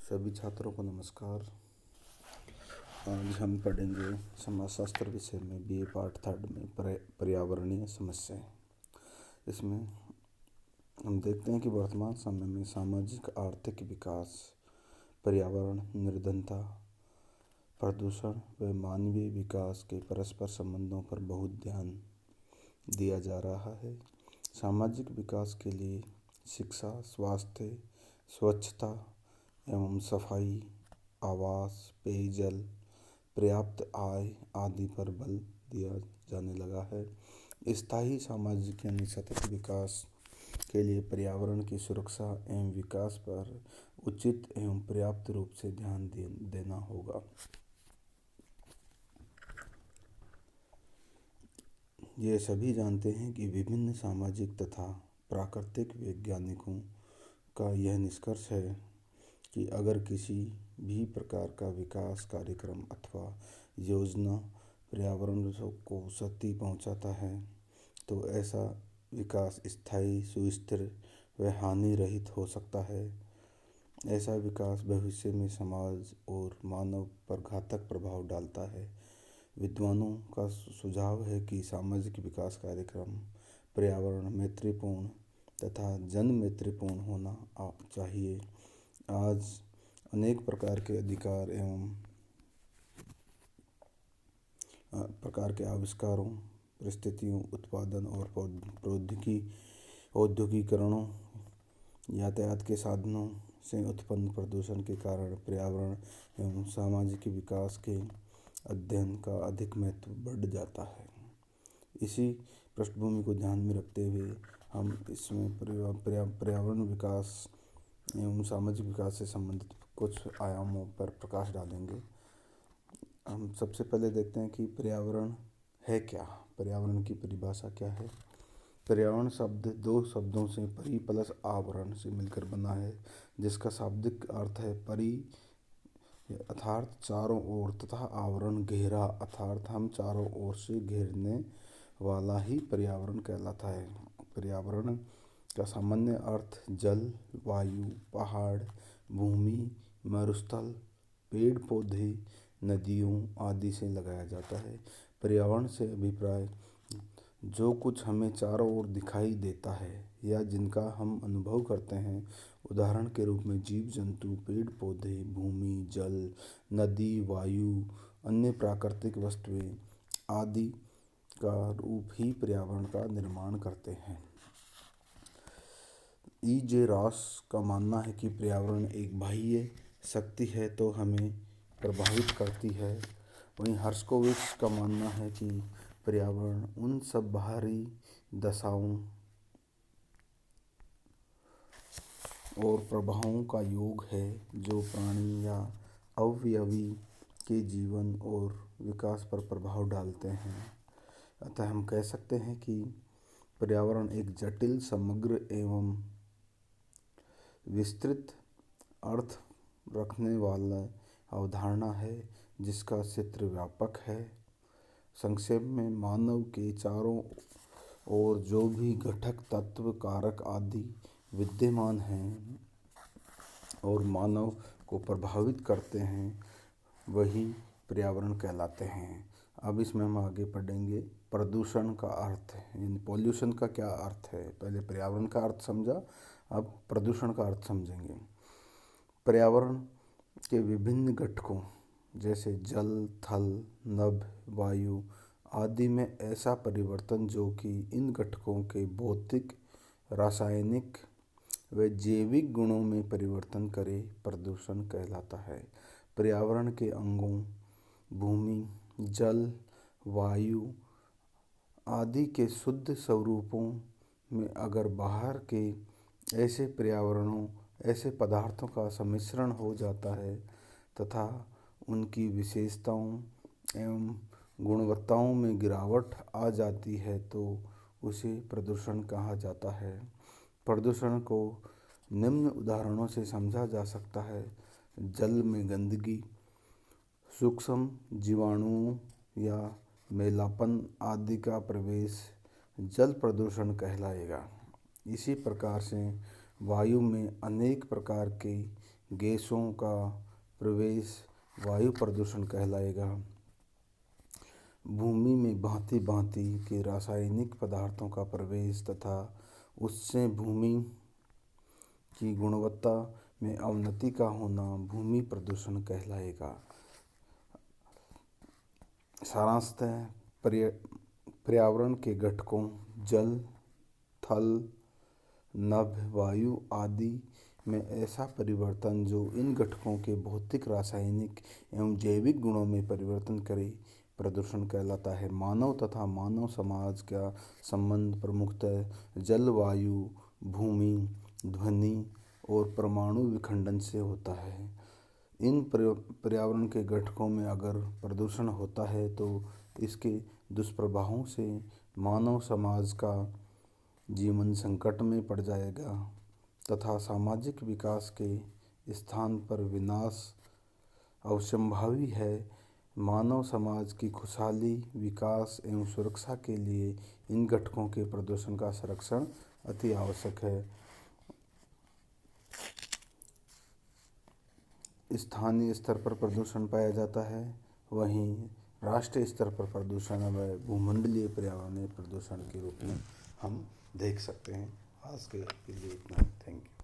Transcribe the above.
सभी छात्रों को नमस्कार। आज हम पढ़ेंगे समाजशास्त्र विषय में बीए पार्ट 3 में पर्यावरणीय समस्याएं। इसमें हम देखते हैं कि वर्तमान समय में सामाजिक आर्थिक विकास, पर्यावरण निर्धनता, प्रदूषण व मानवीय विकास के परस्पर संबंधों पर बहुत ध्यान दिया जा रहा है। सामाजिक विकास के लिए शिक्षा, स्वास्थ्य, स्वच्छता एवं सफाई, आवास, पेयजल, पर्याप्त आय आदि पर बल दिया जाने लगा है। स्थायी सामाजिक यानी सतत विकास के लिए पर्यावरण की सुरक्षा एवं विकास पर उचित एवं पर्याप्त रूप से ध्यान देना होगा। ये सभी जानते हैं कि विभिन्न सामाजिक तथा प्राकृतिक वैज्ञानिकों का यह निष्कर्ष है कि अगर किसी भी प्रकार का विकास कार्यक्रम अथवा योजना पर्यावरण को क्षति पहुंचाता है तो ऐसा विकास स्थायी, सुस्थिर व हानि रहित हो सकता है। ऐसा विकास भविष्य में समाज और मानव पर घातक प्रभाव डालता है। विद्वानों का सुझाव है कि सामाजिक विकास कार्यक्रम पर्यावरण मैत्रीपूर्ण तथा जन मैत्रीपूर्ण होना चाहिए। आज अनेक प्रकार के अधिकार एवं प्रकार के आविष्कारों, परिस्थितियों, उत्पादन और औद्योगिकरणों, यातायात के साधनों से उत्पन्न प्रदूषण के कारण पर्यावरण एवं सामाजिक विकास के अध्ययन का अधिक महत्व बढ़ जाता है। इसी पृष्ठभूमि को ध्यान में रखते हुए हम इसमें पर्यावरण विकास एवं सामाजिक विकास से संबंधित कुछ आयामों पर प्रकाश डालेंगे। हम सबसे पहले देखते हैं कि पर्यावरण है क्या। पर्यावरण की परिभाषा क्या है। पर्यावरण शब्द दो शब्दों से परि प्लस आवरण से मिलकर बना है, जिसका शाब्दिक अर्थ है परि अर्थात चारों ओर तथा आवरण घेरा अर्थात हम चारों ओर से घेरने वाला ही पर्यावरण कहलाता है। पर्यावरण का सामान्य अर्थ जल, वायु, पहाड़, भूमि, मरुस्थल, पेड़ पौधे, नदियों आदि से लगाया जाता है। पर्यावरण से अभिप्राय जो कुछ हमें चारों ओर दिखाई देता है या जिनका हम अनुभव करते हैं, उदाहरण के रूप में जीव जंतु, पेड़ पौधे, भूमि, जल, नदी, वायु, अन्य प्राकृतिक वस्तुएं आदि का रूप ही पर्यावरण का निर्माण करते हैं। E.J. रॉस का मानना है कि पर्यावरण एक बाह्य शक्ति है तो हमें प्रभावित करती है। वहीं हर्स्कोविट्ज़ का मानना है कि पर्यावरण उन सब बाहरी दशाओं और प्रभावों का योग है जो प्राणी या अवयवी के जीवन और विकास पर प्रभाव डालते हैं। अतः हम कह सकते हैं कि पर्यावरण एक जटिल, समग्र एवं विस्तृत अर्थ रखने वाला अवधारणा है जिसका क्षेत्र व्यापक है। संक्षेप में मानव के चारों ओर जो भी घटक, तत्व, कारक आदि विद्यमान हैं और मानव को प्रभावित करते हैं वही पर्यावरण कहलाते हैं। अब इसमें हम आगे पढ़ेंगे प्रदूषण का अर्थ यानी पॉल्यूशन का क्या अर्थ है। पहले पर्यावरण का अर्थ समझा, अब प्रदूषण का अर्थ समझेंगे। पर्यावरण के विभिन्न घटकों जैसे जल, थल, नभ, वायु आदि में ऐसा परिवर्तन जो कि इन घटकों के भौतिक, रासायनिक व जैविक गुणों में परिवर्तन करे प्रदूषण कहलाता है। पर्यावरण के अंगों भूमि, जल, वायु आदि के शुद्ध स्वरूपों में अगर बाहर के ऐसे पर्यावरणों, ऐसे पदार्थों का सम्मिश्रण हो जाता है तथा उनकी विशेषताओं एवं गुणवत्ताओं में गिरावट आ जाती है तो उसे प्रदूषण कहा जाता है। प्रदूषण को निम्न उदाहरणों से समझा जा सकता है। जल में गंदगी, सूक्ष्म जीवाणुओं या मैलापन आदि का प्रवेश जल प्रदूषण कहलाएगा। इसी प्रकार से वायु में अनेक प्रकार के गैसों का प्रवेश वायु प्रदूषण कहलाएगा। भूमि में भांति भांति के रासायनिक पदार्थों का प्रवेश तथा उससे भूमि की गुणवत्ता में अवनति का होना भूमि प्रदूषण कहलाएगा। सारांशतः पर्यावरण के घटकों जल, थल, नभ, वायु आदि में ऐसा परिवर्तन जो इन घटकों के भौतिक, रासायनिक एवं जैविक गुणों में परिवर्तन करे, प्रदूषण कहलाता है। मानव तथा मानव समाज का संबंध प्रमुखतः जल, वायु, भूमि, ध्वनि और परमाणु विखंडन से होता है। इन पर्यावरण के घटकों में अगर प्रदूषण होता है तो इसके दुष्प्रभावों से मानव समाज का जीवन संकट में पड़ जाएगा तथा सामाजिक विकास के स्थान पर विनाश अवश्यंभावी है। मानव समाज की खुशहाली, विकास एवं सुरक्षा के लिए इन घटकों के प्रदूषण का संरक्षण अति आवश्यक है। स्थानीय स्तर पर प्रदूषण पाया जाता है, वहीं राष्ट्रीय स्तर पर प्रदूषण व भूमंडलीय पर्यावरणीय प्रदूषण के रूप में हम देख सकते हैं। आज के लिए इतना ही। Thank you.